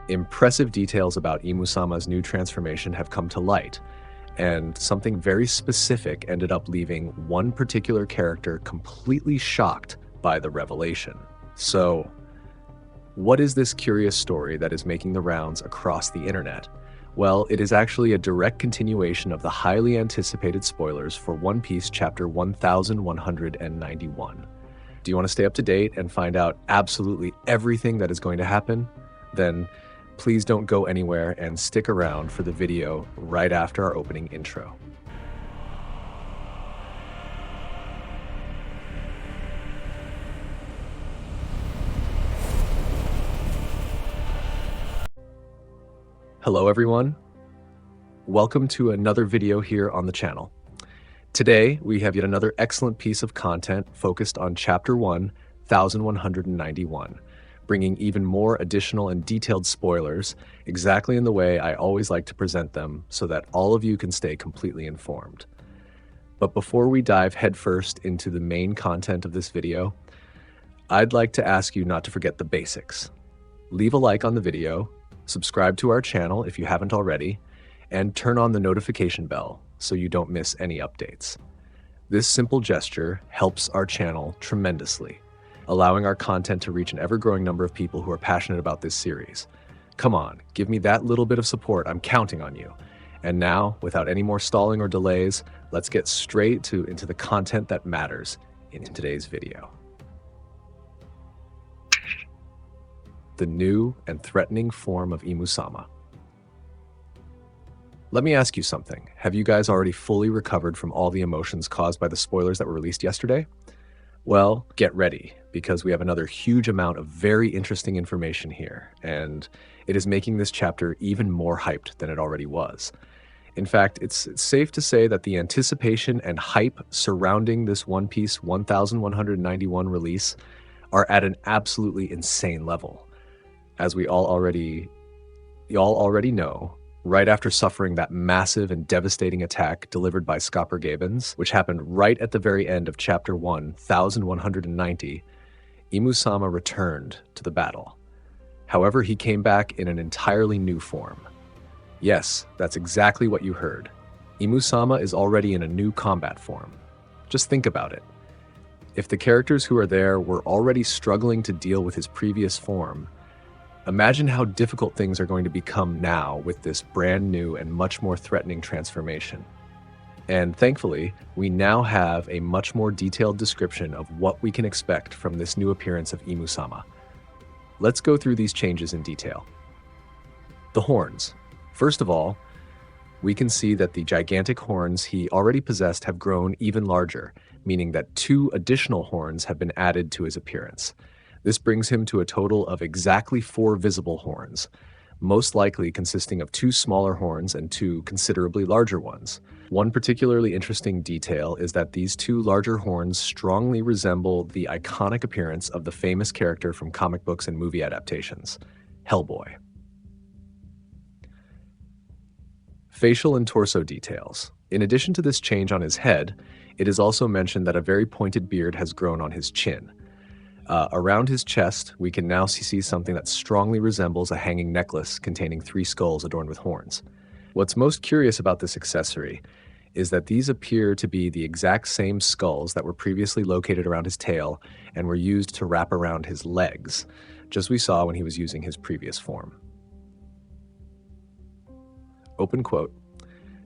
Impressive details about Imusama's new transformation have come to light, and something very specific ended up leaving one particular character completely shocked by the revelation. So, what is this curious story that is making the rounds across the internet? Well, it is actually a direct continuation of the highly anticipated spoilers for One Piece chapter 1191. Do you want to stay up to date and find out absolutely everything that is going to happen? Then please don't go anywhere and stick around for the video right after our opening intro. Hello everyone, welcome to another video here on the channel. Today we have yet another excellent piece of content focused on chapter 1191, bringing even more additional and detailed spoilers exactly in the way I always like to present them so that all of you can stay completely informed. But before we dive headfirst into the main content of this video, I'd like to ask you not to forget the basics. Leave a like on the video, subscribe to our channel if you haven't already, and turn on the notification bell so you don't miss any updates. This simple gesture helps our channel tremendously, allowing our content to reach an ever-growing number of people who are passionate about this series. Come on, give me that little bit of support, I'm counting on you. And now, without any more stalling or delays, let's get straight into the content that matters in today's video. The new and threatening form of Imú-sama. Let me ask you something. Have you guys already fully recovered from all the emotions caused by the spoilers that were released yesterday? Well, get ready, because we have another huge amount of very interesting information here, and it is making this chapter even more hyped than it already was. In fact, it's safe to say that the anticipation and hype surrounding this One Piece 1191 release are at an absolutely insane level. As we all already know, right after suffering that massive and devastating attack delivered by Scopper Gaban, which happened right at the very end of chapter 1190, Imú-sama returned to the battle. However, he came back in an entirely new form. Yes, that's exactly what you heard. Imú-sama is already in a new combat form. Just think about it. If the characters who are there were already struggling to deal with his previous form, imagine how difficult things are going to become now with this brand new and much more threatening transformation. And thankfully, we now have a much more detailed description of what we can expect from this new appearance of Imú-sama. Let's go through these changes in detail. The horns. First of all, we can see that the gigantic horns he already possessed have grown even larger, meaning that 2 additional horns have been added to his appearance. This brings him to a total of exactly 4 visible horns, most likely consisting of 2 smaller horns and 2 considerably larger ones. One particularly interesting detail is that these 2 larger horns strongly resemble the iconic appearance of the famous character from comic books and movie adaptations, Hellboy. Facial and torso details. In addition to this change on his head, it is also mentioned that a very pointed beard has grown on his chin. Around his chest, we can now see something that strongly resembles a hanging necklace containing 3 skulls adorned with horns. What's most curious about this accessory is that these appear to be the exact same skulls that were previously located around his tail and were used to wrap around his legs, just as we saw when he was using his previous form. Open quote.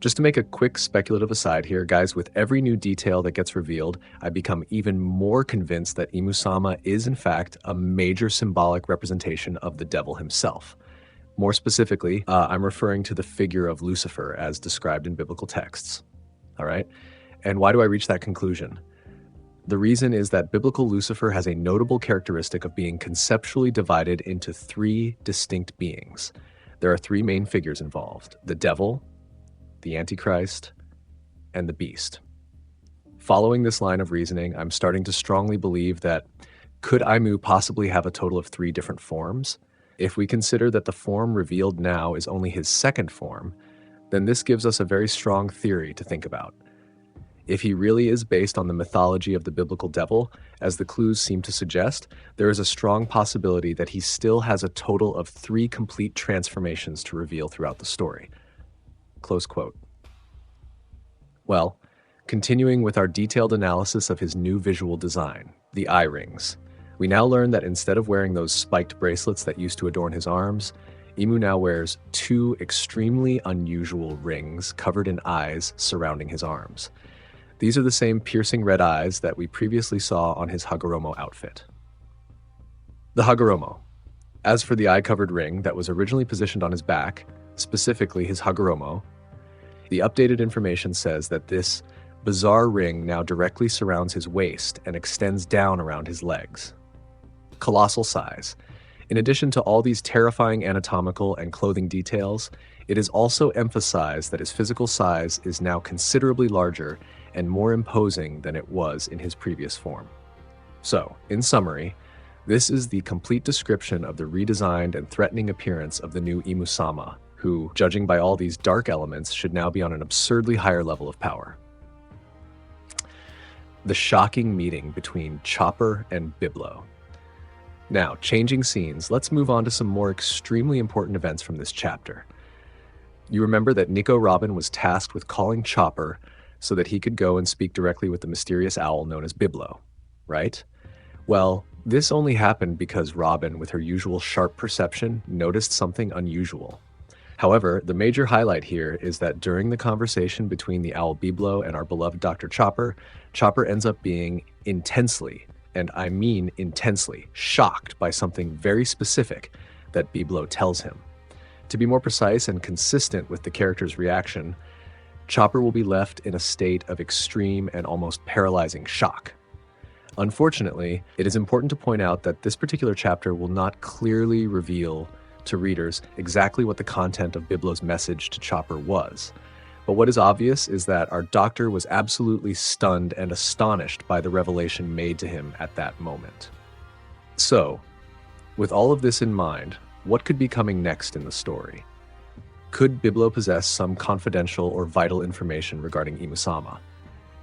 Just to make a quick speculative aside here, guys, with every new detail that gets revealed, I become even more convinced that Imú-sama is in fact a major symbolic representation of the devil himself. More specifically, I'm referring to the figure of Lucifer as described in biblical texts. All right? And why do I reach that conclusion? The reason is that biblical Lucifer has a notable characteristic of being conceptually divided into 3 distinct beings. There are 3 main figures involved: the devil, the Antichrist, and the beast. Following this line of reasoning, I'm starting to strongly believe that could Imu possibly have a total of 3 different forms? If we consider that the form revealed now is only his second form, then this gives us a very strong theory to think about. If he really is based on the mythology of the biblical devil, as the clues seem to suggest, there is a strong possibility that he still has a total of 3 complete transformations to reveal throughout the story. Close quote. Well, continuing with our detailed analysis of his new visual design, the eye rings, we now learn that instead of wearing those spiked bracelets that used to adorn his arms, Imu now wears 2 extremely unusual rings covered in eyes surrounding his arms. These are the same piercing red eyes that we previously saw on his Hagoromo outfit. The Hagoromo. As for the eye-covered ring that was originally positioned on his back, specifically his Hagoromo, the updated information says that this bizarre ring now directly surrounds his waist and extends down around his legs. Colossal size. In addition to all these terrifying anatomical and clothing details, it is also emphasized that his physical size is now considerably larger and more imposing than it was in his previous form. So, in summary, this is the complete description of the redesigned and threatening appearance of the new Imú-sama, who, judging by all these dark elements, should now be on an absurdly higher level of power. The shocking meeting between Chopper and Biblo. Now, changing scenes, let's move on to some more extremely important events from this chapter. You remember that Nico Robin was tasked with calling Chopper so that he could go and speak directly with the mysterious owl known as Biblo, right? Well, this only happened because Robin, with her usual sharp perception, noticed something unusual. However, the major highlight here is that during the conversation between the owl Biblo and our beloved Dr. Chopper, Chopper ends up being intensely, and I mean intensely, shocked by something very specific that Biblo tells him. To be more precise and consistent with the character's reaction, Chopper will be left in a state of extreme and almost paralyzing shock. Unfortunately, it is important to point out that this particular chapter will not clearly reveal to readers exactly what the content of Biblo's message to Chopper was. But what is obvious is that our doctor was absolutely stunned and astonished by the revelation made to him at that moment. So, with all of this in mind, what could be coming next in the story? Could Biblo possess some confidential or vital information regarding Imusama?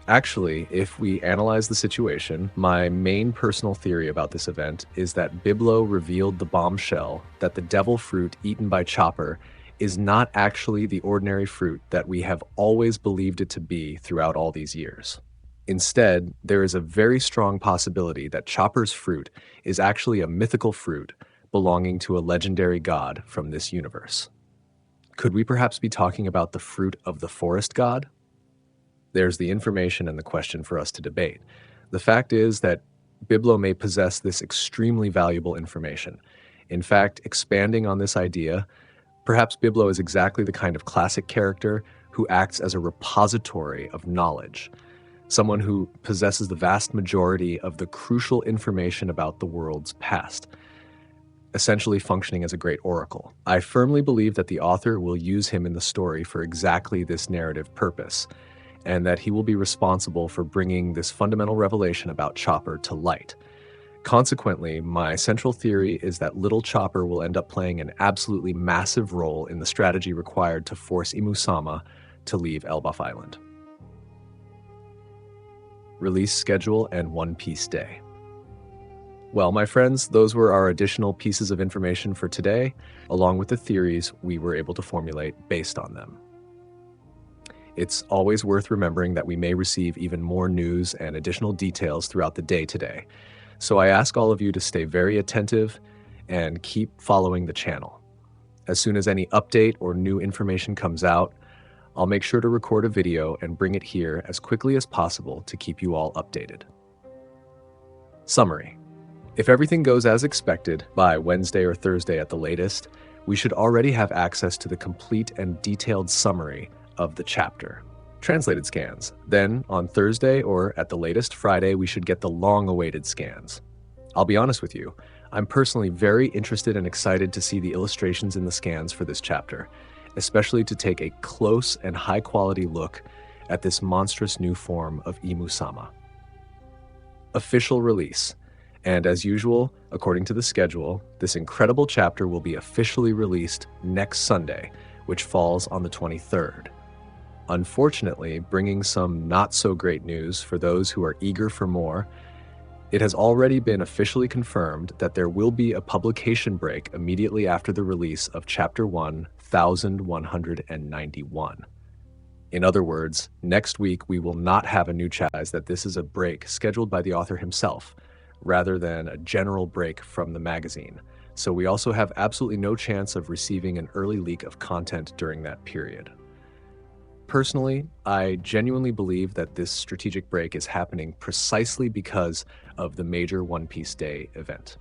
Actually, if we analyze the situation, my main personal theory about this event is that Biblo revealed the bombshell that the devil fruit eaten by Chopper is not actually the ordinary fruit that we have always believed it to be throughout all these years. Instead, there is a very strong possibility that Chopper's fruit is actually a mythical fruit belonging to a legendary god from this universe. Could we perhaps be talking about the fruit of the forest god? There's the information and the question for us to debate. The fact is that Biblo may possess this extremely valuable information. In fact, expanding on this idea, perhaps Biblo is exactly the kind of classic character who acts as a repository of knowledge, someone who possesses the vast majority of the crucial information about the world's past, essentially functioning as a great oracle. I firmly believe that the author will use him in the story for exactly this narrative purpose, and that he will be responsible for bringing this fundamental revelation about Chopper to light. Consequently, my central theory is that little Chopper will end up playing an absolutely massive role in the strategy required to force Imú-sama to leave Elbaf Island. Release schedule and One Piece Day. Well, my friends, those were our additional pieces of information for today, along with the theories we were able to formulate based on them. It's always worth remembering that we may receive even more news and additional details throughout the day today. So I ask all of you to stay very attentive and keep following the channel. As soon as any update or new information comes out, I'll make sure to record a video and bring it here as quickly as possible to keep you all updated. Summary. If everything goes as expected, by Wednesday or Thursday at the latest, we should already have access to the complete and detailed summary of the chapter. Translated scans. Then, on Thursday or at the latest Friday, we should get the long-awaited scans. I'll be honest with you, I'm personally very interested and excited to see the illustrations in the scans for this chapter, especially to take a close and high-quality look at this monstrous new form of Imú-sama. Official release. And as usual, according to the schedule, this incredible chapter will be officially released next Sunday, which falls on the 23rd. Unfortunately, bringing some not so great news for those who are eager for more, it has already been officially confirmed that there will be a publication break immediately after the release of Chapter 1191. In other words, next week we will not have a new chapter, that this is a break scheduled by the author himself, rather than a general break from the magazine. So we also have absolutely no chance of receiving an early leak of content during that period. Personally, I genuinely believe that this strategic break is happening precisely because of the major One Piece Day event.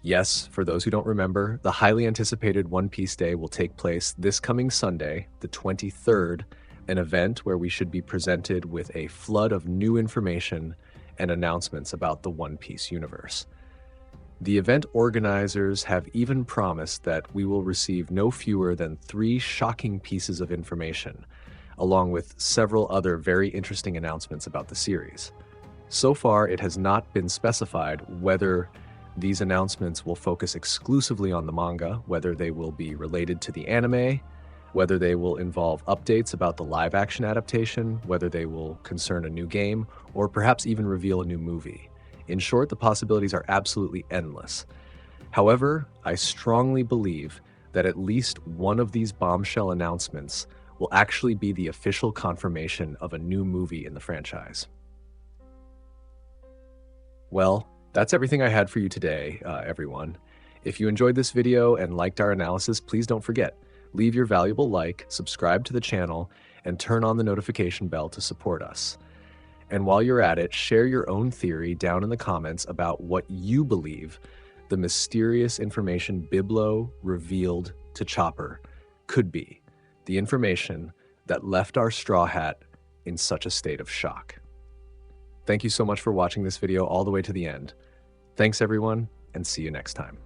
Yes, for those who don't remember, the highly anticipated One Piece Day will take place this coming Sunday, the 23rd, an event where we should be presented with a flood of new information and announcements about the One Piece universe. The event organizers have even promised that we will receive no fewer than 3 shocking pieces of information, along with several other very interesting announcements about the series. So far, it has not been specified whether these announcements will focus exclusively on the manga, whether they will be related to the anime, whether they will involve updates about the live-action adaptation, whether they will concern a new game, or perhaps even reveal a new movie. In short, the possibilities are absolutely endless. However, I strongly believe that at least one of these bombshell announcements will actually be the official confirmation of a new movie in the franchise. Well, that's everything I had for you today, everyone. If you enjoyed this video and liked our analysis, please don't forget, leave your valuable like, subscribe to the channel, and turn on the notification bell to support us. And while you're at it, share your own theory down in the comments about what you believe the mysterious information Biblo revealed to Chopper could be, the information that left our Straw Hat in such a state of shock. Thank you so much for watching this video all the way to the end. Thanks everyone, and see you next time.